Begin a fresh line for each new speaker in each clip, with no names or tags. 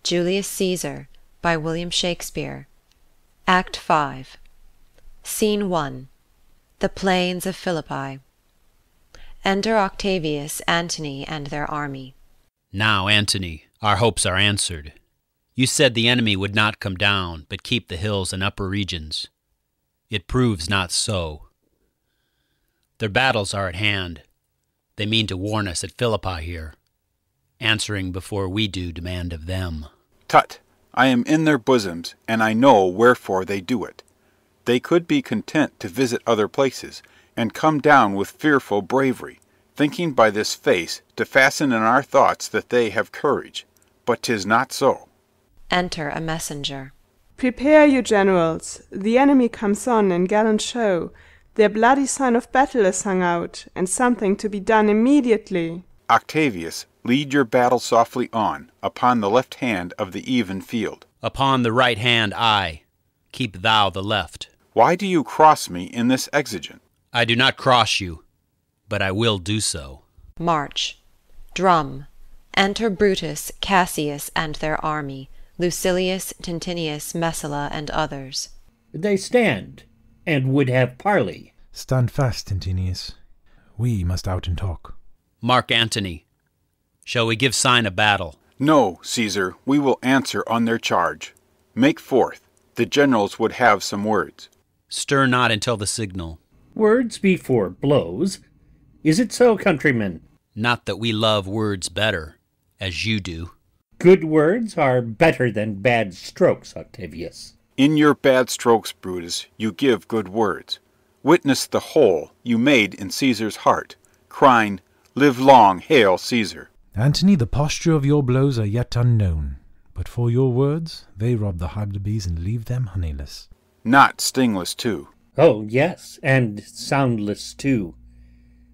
Julius Caesar, by William Shakespeare. Act 5. Scene 1. The plains of Philippi. Enter Octavius, Antony, and their army.
Now, Antony, our hopes are answered. You said the enemy would not come down, but keep the hills and upper regions. It proves not so. Their battles are at hand. They mean to warn us at Philippi here, answering before we do demand of them.
Tut! I am in their bosoms, and I know wherefore they do it. They could be content to visit other places, and come down with fearful bravery, thinking by this face to fasten in our thoughts that they have courage. But 'tis not so.
Enter a messenger.
Prepare you, generals. The enemy comes on in gallant show. Their bloody sign of battle is hung out, and something to be done immediately.
Octavius, lead your battle softly on, upon the left hand of the even field.
Upon the right hand I. Keep thou the left.
Why do you cross me in this exigent?
I do not cross you, but I will do so.
March. Drum. Enter Brutus, Cassius, and their army, Lucilius, Tintinius, Messala, and others.
They stand, and would have parley.
Stand fast, Tintinius. We must out and talk.
Mark Antony, shall we give sign of battle?
No, Caesar, we will answer on their charge. Make forth. The generals would have some words.
Stir not until the signal.
Words before blows. Is it so, countrymen?
Not that we love words better, as you do.
Good words are better than bad strokes, Octavius.
In your bad strokes, Brutus, you give good words. Witness the hole you made in Caesar's heart, crying, "Live long, hail Caesar!"
Antony, the posture of your blows are yet unknown, but for your words they rob the hive-bees and leave them honeyless.
Not stingless, too.
Oh, yes, and soundless, too.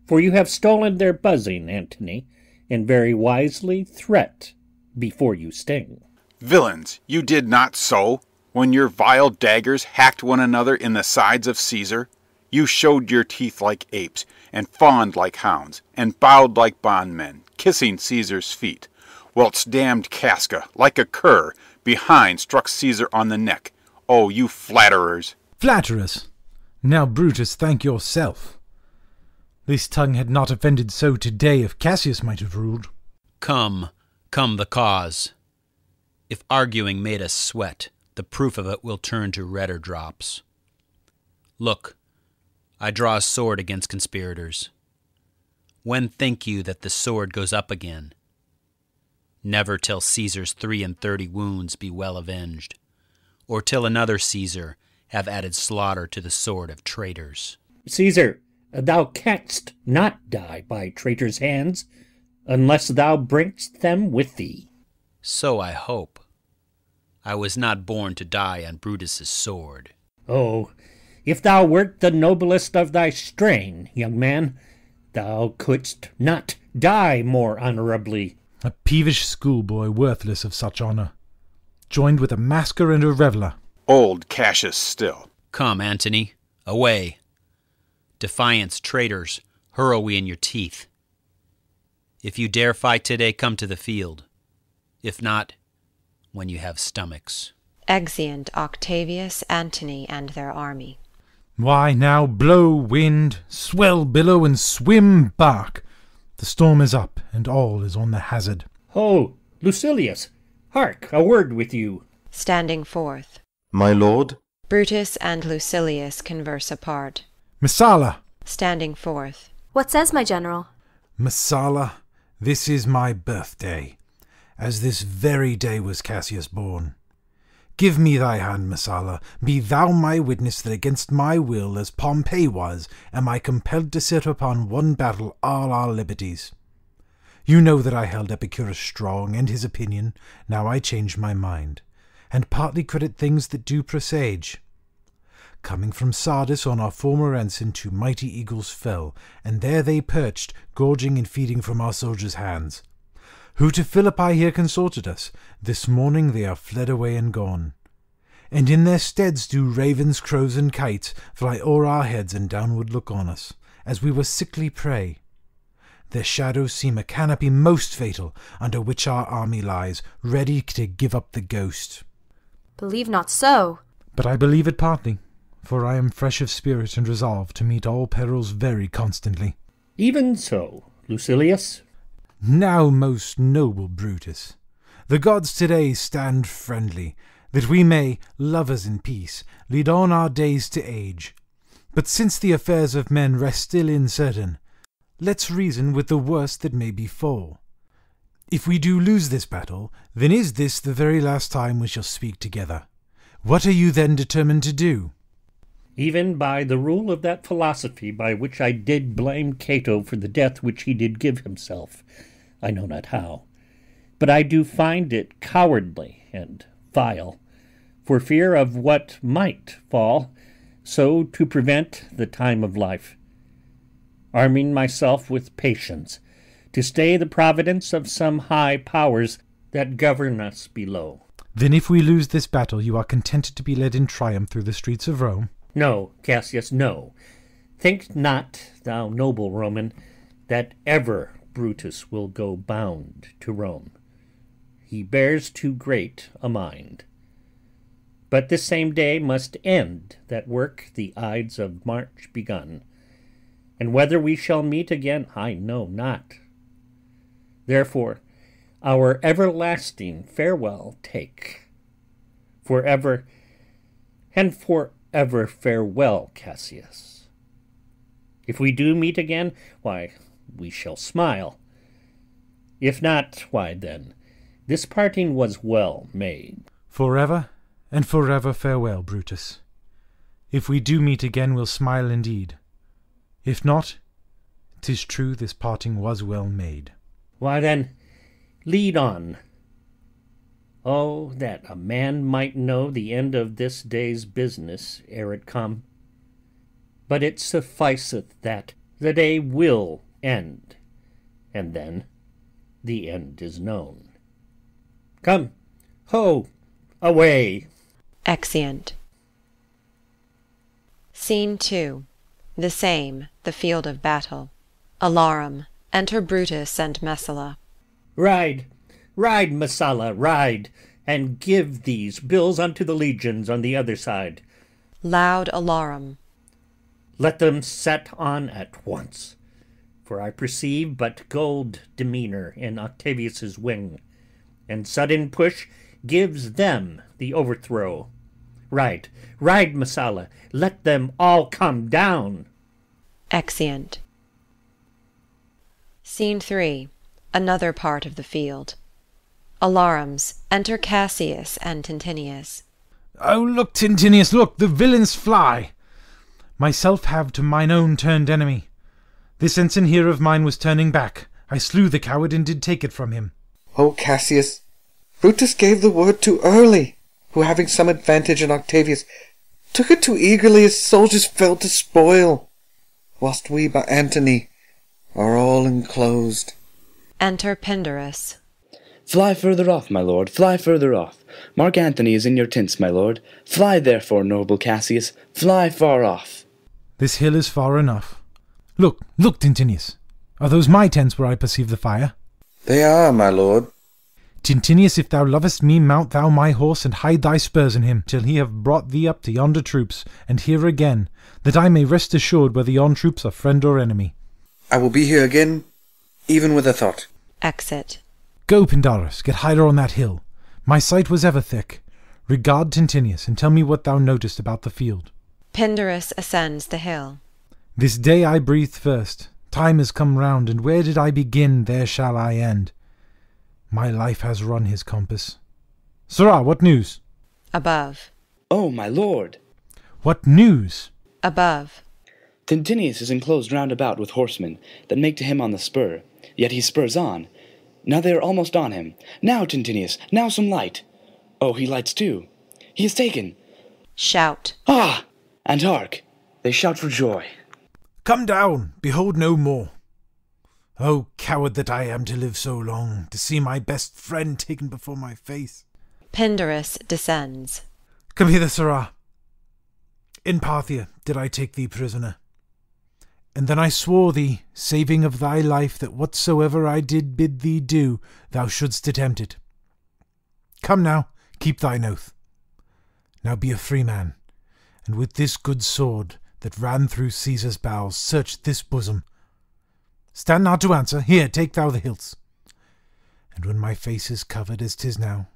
For you have stolen their buzzing, Antony, and very wisely threat before you sting.
Villains, you did not so, when your vile daggers hacked one another in the sides of Caesar. You showed your teeth like apes, and fawned like hounds, and bowed like bondmen, kissing Caesar's feet, whilst damned Casca, like a cur, behind struck Caesar on the neck. Oh, you flatterers!
Flatterers! Now, Brutus, thank yourself. This tongue had not offended so today if Cassius might have ruled.
Come the cause. If arguing made us sweat, the proof of it will turn to redder drops. Look, I draw a sword against conspirators. When think you that the sword goes up again? Never till Caesar's 33 wounds be well avenged, or till another Caesar have added slaughter to the sword of traitors.
Caesar, thou canst not die by traitors' hands, unless thou bring'st them with thee.
So I hope. I was not born to die on Brutus's sword.
Oh, if thou wert the noblest of thy strain, young man, thou couldst not die more honourably.
A peevish schoolboy worthless of such honour, joined with a masker and a reveller.
Old Cassius still.
Come, Antony, away. Defiance, traitors, hurl we in your teeth. If you dare fight today, come to the field. If not, when you have stomachs.
Exeunt Octavius, Antony, and their army.
Why now, blow wind, swell billow, and swim bark. The storm is up, and all is on the hazard.
Ho, Lucilius, hark, a word with you.
Standing forth.
My lord?
Brutus and Lucilius converse apart.
Messala!
Standing forth.
What says my general?
Messala, this is my birthday, as this very day was Cassius born. Give me thy hand, Messala. Be thou my witness that against my will, as Pompey was, am I compelled to set upon one battle all our liberties. You know that I held Epicurus strong, and his opinion, now I change my mind, and partly credit things that do presage. Coming from Sardis on our former ensign, two mighty eagles fell, and there they perched, gorging and feeding from our soldiers' hands. Who to Philippi here consorted us, this morning they are fled away and gone. And in their steads do ravens, crows, and kites fly o'er our heads and downward look on us, as we were sickly prey. Their shadows seem a canopy most fatal, under which our army lies, ready to give up the ghost.
Believe not so.
But I believe it partly, for I am fresh of spirit and resolved to meet all perils very constantly.
Even so, Lucilius.
Now, most noble Brutus, the gods today stand friendly, that we may, lovers in peace, lead on our days to age. But since the affairs of men rest still uncertain, let's reason with the worst that may befall. If we do lose this battle, then is this the very last time we shall speak together. What are you then determined to do?
Even by the rule of that philosophy by which I did blame Cato for the death which he did give himself, I know not how, but I do find it cowardly and vile, for fear of what might fall, so to prevent the time of life, arming myself with patience, to stay the providence of some high powers that govern us below.
Then if we lose this battle, you are contented to be led in triumph through the streets of Rome?
No, Cassius, no. Think not, thou noble Roman, that ever Brutus will go bound to Rome. He bears too great a mind. But this same day must end that work the Ides of March begun, and whether we shall meet again I know not. Therefore our everlasting farewell take. For ever and for ever farewell, Cassius. If we do meet again, why, we shall smile. If not, why then, this parting was well made.
Forever and forever farewell, Brutus. If we do meet again, we'll smile indeed. If not, 'tis true this parting was well made.
Why then, lead on. Oh, that a man might know the end of this day's business ere it come. But it sufficeth that the day will end, and then the end is known. Come, ho, away!
Exeunt. Scene 2. The same, the field of battle. Alarum. Enter Brutus and Messala.
Ride, ride, Messala, ride, and give these bills unto the legions on the other side.
Loud alarum.
Let them set on at once, for I perceive but gold demeanour in Octavius's wing, and sudden push gives them the overthrow. Ride, ride, Messala, let them all come down.
Exeunt. Scene 3. Another part of the field. Alarums. Enter Cassius and Tintinius.
Oh, look, Tintinius, look, the villains fly! Myself have to mine own turned enemy. This ensign here of mine was turning back. I slew the coward and did take it from him.
O Cassius, Brutus gave the word too early, who having some advantage in Octavius, took it too eagerly as soldiers fell to spoil, whilst we by Antony are all enclosed.
Enter Pindarus.
Fly further off, my lord, fly further off. Mark Antony is in your tents, my lord. Fly therefore, noble Cassius, fly far off.
This hill is far enough. Look, look, Tintinius. Are those my tents where I perceive the fire?
They are, my lord.
Tintinius, if thou lovest me, mount thou my horse, and hide thy spurs in him, till he have brought thee up to yonder troops, and here again, that I may rest assured whether yon troops are friend or enemy.
I will be here again, even with a thought.
Exit.
Go, Pindarus, get higher on that hill. My sight was ever thick. Regard Tintinius, and tell me what thou notest about the field.
Pindarus ascends the hill.
This day I breathed first. Time is come round, and where did I begin, there shall I end. My life has run his compass. Sirrah, what news?
Above.
Oh, my lord!
What news?
Above.
Tintinius is enclosed round about with horsemen that make to him on the spur, yet he spurs on. Now they are almost on him. Now, Tintinius, now some light. Oh, he lights too. He is taken.
Shout.
Ah! And hark! They shout for joy.
Come down, behold no more. Oh, coward that I am to live so long, to see my best friend taken before my face.
Pindarus descends.
Come hither, sirrah. In Parthia did I take thee prisoner. And then I swore thee, saving of thy life, that whatsoever I did bid thee do, thou shouldst attempt it. Come now, keep thine oath. Now be a free man, and with this good sword that ran through Caesar's bowels, search this bosom. Stand not to answer. Here, take thou the hilts. And when my face is covered as 'tis now,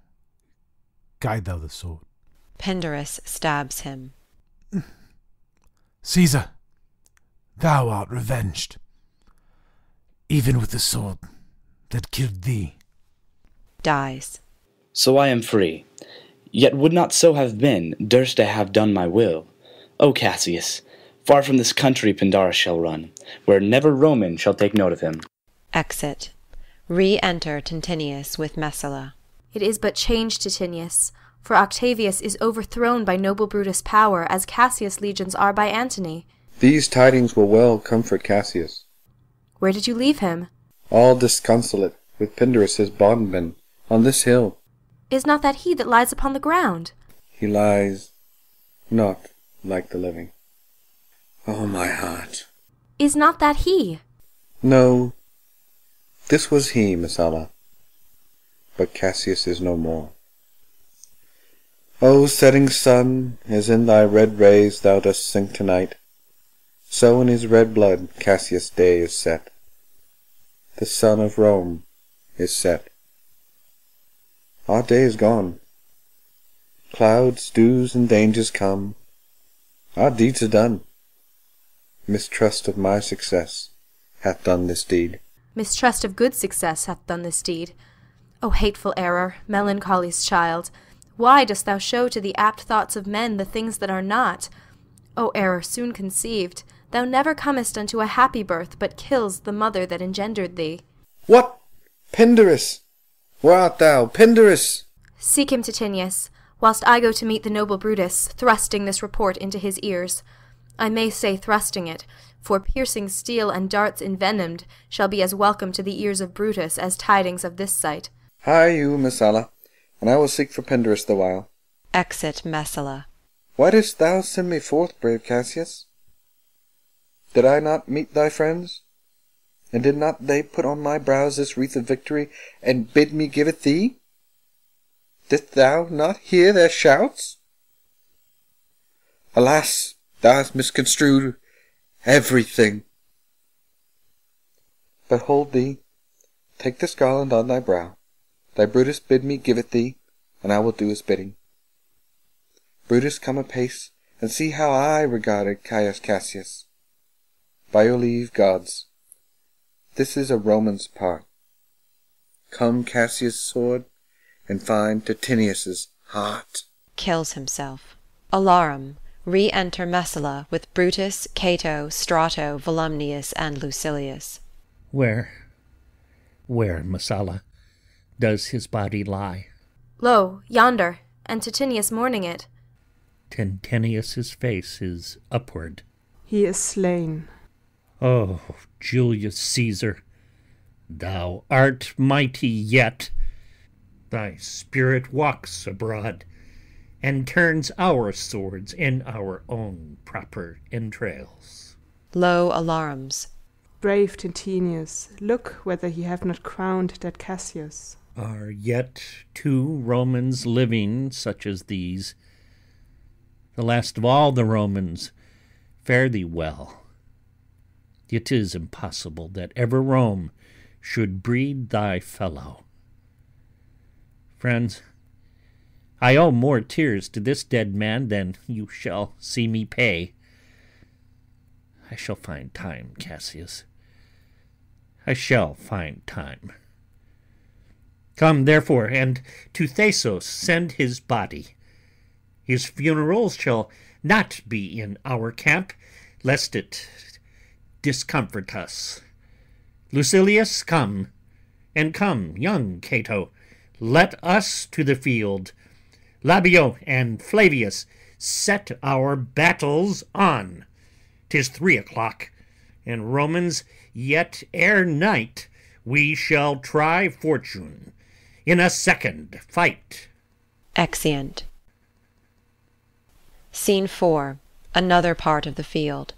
guide thou the sword.
Pindarus stabs him.
Caesar, thou art revenged, even with the sword that killed thee.
Dies.
So I am free, yet would not so have been, durst I have done my will. O Cassius, far from this country Pindarus shall run, where never Roman shall take note of him.
Exit. Re-enter Tintinius with Messala.
It is but change, Titinius, for Octavius is overthrown by noble Brutus' power, as Cassius' legions are by Antony.
These tidings will well comfort Cassius.
Where did you leave him?
All disconsolate, with Pindarus his bondman, on this hill.
Is not that he that lies upon the ground?
He lies not like the living. Oh, my heart.
Is not that he?
No, this was he, Messala. But Cassius is no more. O setting sun, as in thy red rays thou dost sink to-night, so in his red blood Cassius' day is set. The sun of Rome is set. Our day is gone. Clouds, dews, and dangers come. Our deeds are done. Mistrust of my success hath done this deed.
Mistrust of good success hath done this deed. O hateful error, melancholy's child, why dost thou show to the apt thoughts of men the things that are not? O error soon conceived, thou never comest unto a happy birth, but kills the mother that engendered thee.
What? Pindarus! Where art thou, Pindarus?
Seek him, Titinius, whilst I go to meet the noble Brutus, thrusting this report into his ears. I may say thrusting it, for piercing steel and darts envenomed shall be as welcome to the ears of Brutus as tidings of this sight.
Hie you, Messala, and I will seek for Pindarus the while.
Exit Messala.
Why didst thou send me forth, brave Cassius? Did I not meet thy friends? And did not they put on my brows this wreath of victory, and bid me give it thee? Didst thou not hear their shouts? Alas, thou hast misconstrued everything. But hold thee, take this garland on thy brow. Thy Brutus bid me give it thee, and I will do his bidding. Brutus, come apace, and see how I regarded Caius Cassius. By your leave, gods, this is a Roman's part. Come, Cassius' sword, and find Titinius's heart.
Kills himself. Alarum. Re-enter Messala with Brutus, Cato, Strato, Volumnius, and Lucilius.
Where, Messala, does his body lie?
Lo, yonder, and Titinius mourning it.
Tintinius's face is upward.
He is slain.
Oh, Julius Caesar, thou art mighty yet. Thy spirit walks abroad, and turns our swords in our own proper entrails.
Low alarums.
Brave Tintinius, look whether he have not crowned that Cassius.
Are yet 2 Romans living such as these? The last of all the Romans, fare thee well. It is impossible that ever Rome should breed thy fellow. Friends, I owe more tears to this dead man than you shall see me pay. I shall find time, Cassius. I shall find time. Come, therefore, and to Thasos send his body. His funeral shall not be in our camp, lest it discomfort us. Lucilius, come, and come, young Cato, let us to the field. Labeo and Flavius, set our battles on. 'Tis 3 o'clock, and Romans, yet ere night we shall try fortune in a second fight.
Exeunt. Scene 4. Another part of the field.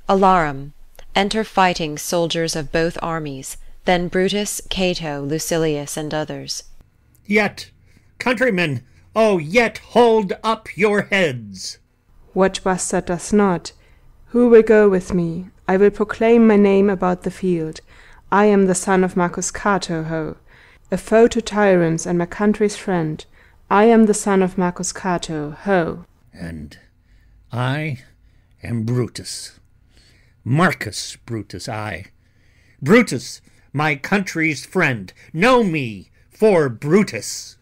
Alarum. Enter fighting soldiers of both armies, then Brutus, Cato, Lucilius, and others.
Yet, countrymen, oh, yet hold up your heads.
What bastard does not? Who will go with me? I will proclaim my name about the field. I am the son of Marcus Cato, ho! A foe to tyrants and my country's friend. I am the son of Marcus Cato, ho!
And I am Brutus. Marcus Brutus, I. Brutus, my country's friend. Know me for Brutus.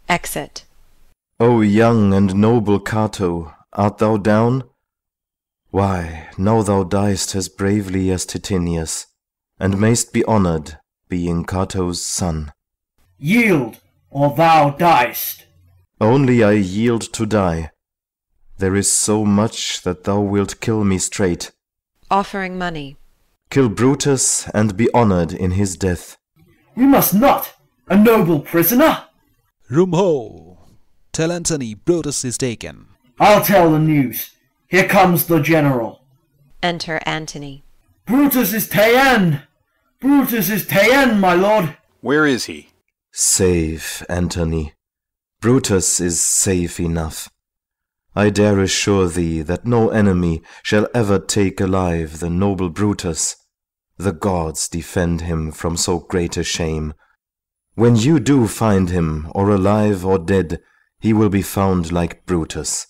Exit.
O young and noble Cato, art thou down? Why, now thou diest as bravely as Titinius, and mayst be honoured, being Cato's son.
Yield, or thou diest.
Only I yield to die. There is so much that thou wilt kill me straight.
Offering money.
Kill Brutus, and be honoured in his death.
We must not, a noble prisoner.
Room ho! Tell Antony Brutus is taken.
I'll tell the news. Here comes the general.
Enter Antony.
Brutus is ta'en! Brutus is ta'en, my lord.
Where is he?
Safe, Antony. Brutus is safe enough. I dare assure thee that no enemy shall ever take alive the noble Brutus. The gods defend him from so great a shame. When you do find him, or alive or dead, he will be found like Brutus,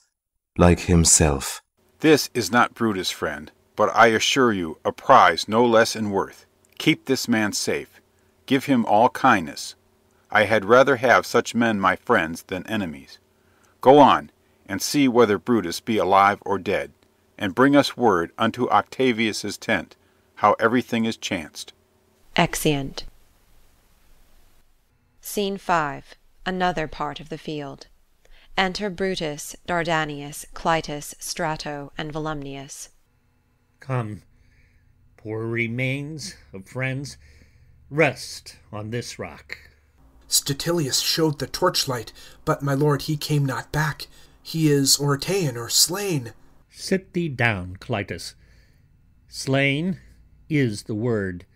like himself.
This is not Brutus, friend, but I assure you a prize no less in worth. Keep this man safe. Give him all kindness. I had rather have such men my friends than enemies. Go on, and see whether Brutus be alive or dead, and bring us word unto Octavius's tent, how everything is chanced.
Exeunt. Scene 5. Another part of the field. Enter Brutus, Dardanius, Clitus, Strato, and Volumnius.
Come, poor remains of friends, rest on this rock.
Statilius showed the torchlight, but my lord, he came not back. He is or ta'en or slain.
Sit thee down, Clitus. Slain is the word.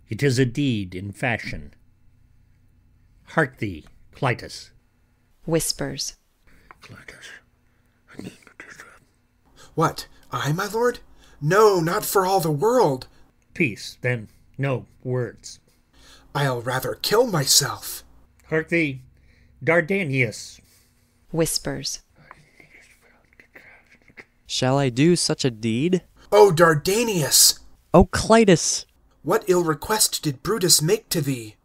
It is a deed in fashion. Hark thee, Clitus.
Whispers.
Clitus.
What, I, my lord? No, not for all the world.
Peace, then, no words.
I'll rather kill myself.
Hark thee, Dardanius.
Whispers.
Shall I do such a deed?
O Dardanius!
O Clitus!
What ill request did Brutus make to thee?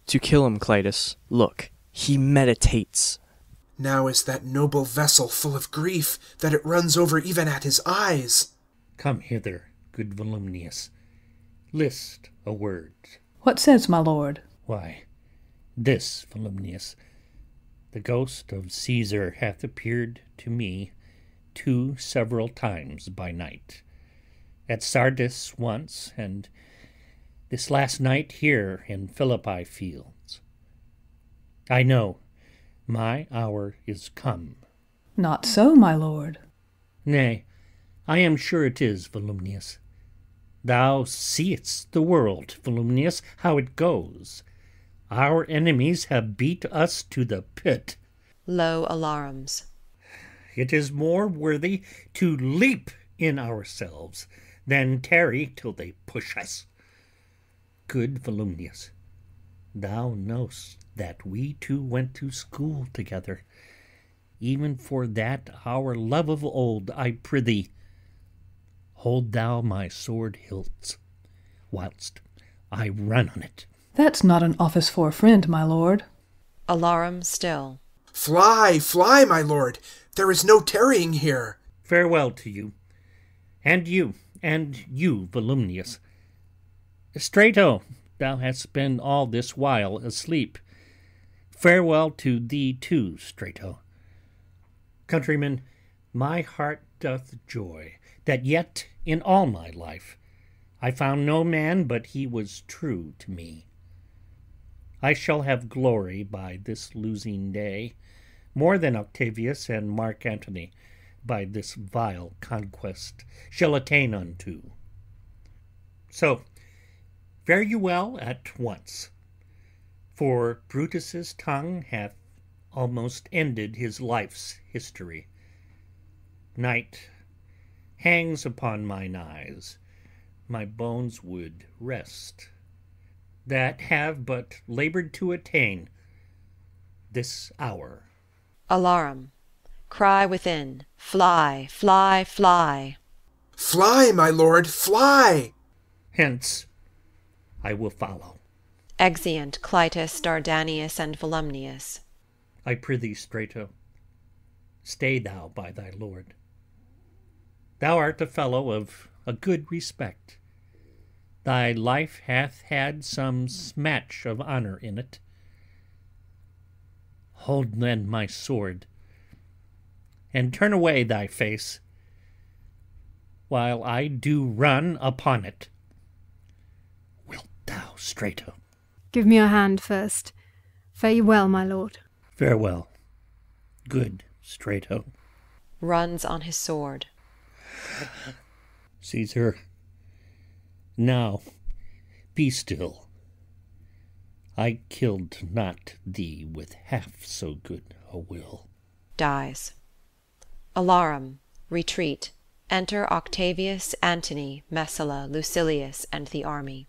To kill him, Clitus. Look, he meditates.
Now is that noble vessel full of grief, that it runs over even at his eyes.
Come hither, good Volumnius. List a word.
What says my lord?
Why, this, Volumnius. The ghost of Caesar hath appeared to me 2 several times by night. At Sardis once, and this last night here in Philippi fields. I know my hour is come.
Not so, my lord.
Nay, I am sure it is, Volumnius. Thou seest the world, Volumnius, how it goes. Our enemies have beat us to the pit.
Low alarums.
It is more worthy to leap in ourselves than tarry till they push us. Good Volumnius, thou knowst that we two went to school together. Even for that our love of old, I prithee, hold thou my sword hilts, whilst I run on it.
That's not an office for a friend, my lord.
Alarum still.
Fly, fly, my lord! There is no tarrying here.
Farewell to you, and you, Volumnius. Strato, thou hast been all this while asleep. Farewell to thee too, Strato. Countrymen, my heart doth joy that yet in all my life I found no man but he was true to me. I shall have glory by this losing day, more than Octavius and Mark Antony by this vile conquest shall attain unto. So, fare you well at once, for Brutus's tongue hath almost ended his life's history. Night hangs upon mine eyes, my bones would rest, that have but laboured to attain this hour.
Alarum. Cry within, fly, fly, fly.
Fly, my lord, fly!
Hence I will follow.
Exeunt Clitus, Dardanius, and Volumnius.
I prithee, Strato, stay thou by thy lord. Thou art a fellow of a good respect. Thy life hath had some smatch of honour in it. Hold then my sword, and turn away thy face, while I do run upon it. Wilt thou, Strato?
Give me your hand first. Fare you well, my lord.
Farewell, good Strato.
Runs on his sword.
Caesar, now be still. I killed not thee with half so good a will.
Dies. Alarum. Retreat. Enter Octavius, Antony, Messala, Lucilius, and the army.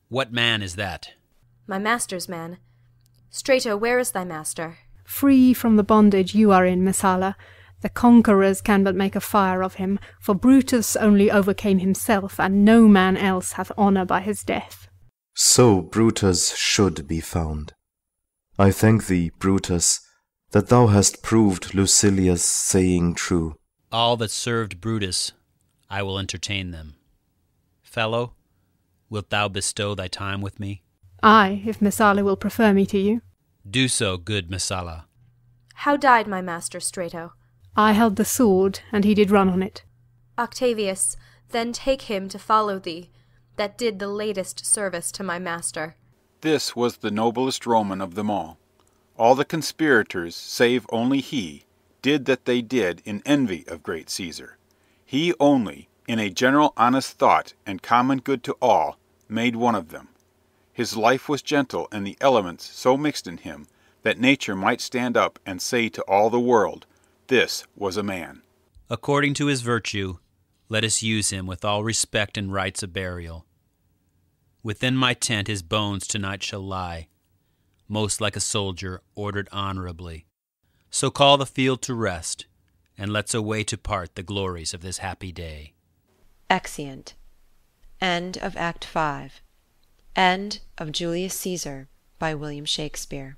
What man is that?
My master's man. Strato, where is thy master?
Free from the bondage you are in, Messala. The conquerors can but make a fire of him, for Brutus only overcame himself, and no man else hath honour by his death.
So Brutus should be found. I thank thee, Brutus, that thou hast proved Lucilius' saying true.
All that served Brutus, I will entertain them. Fellow, wilt thou bestow thy time with me?
Ay, if Messala will prefer me to you.
Do so, good Messala.
How died my master, Strato?
I held the sword, and he did run on it.
Octavius, then take him to follow thee, that did the latest service to my master.
This was the noblest Roman of them all. All the conspirators, save only he, did that they did in envy of great Caesar. He only, in a general honest thought and common good to all, made one of them. His life was gentle, and the elements so mixed in him that nature might stand up and say to all the world, this was a man.
According to his virtue, let us use him with all respect and rites of burial. Within my tent his bones tonight shall lie, most like a soldier ordered honorably. So call the field to rest, and let's away to part the glories of this happy day.
Exeunt. End of Act 5. End of Julius Caesar by William Shakespeare.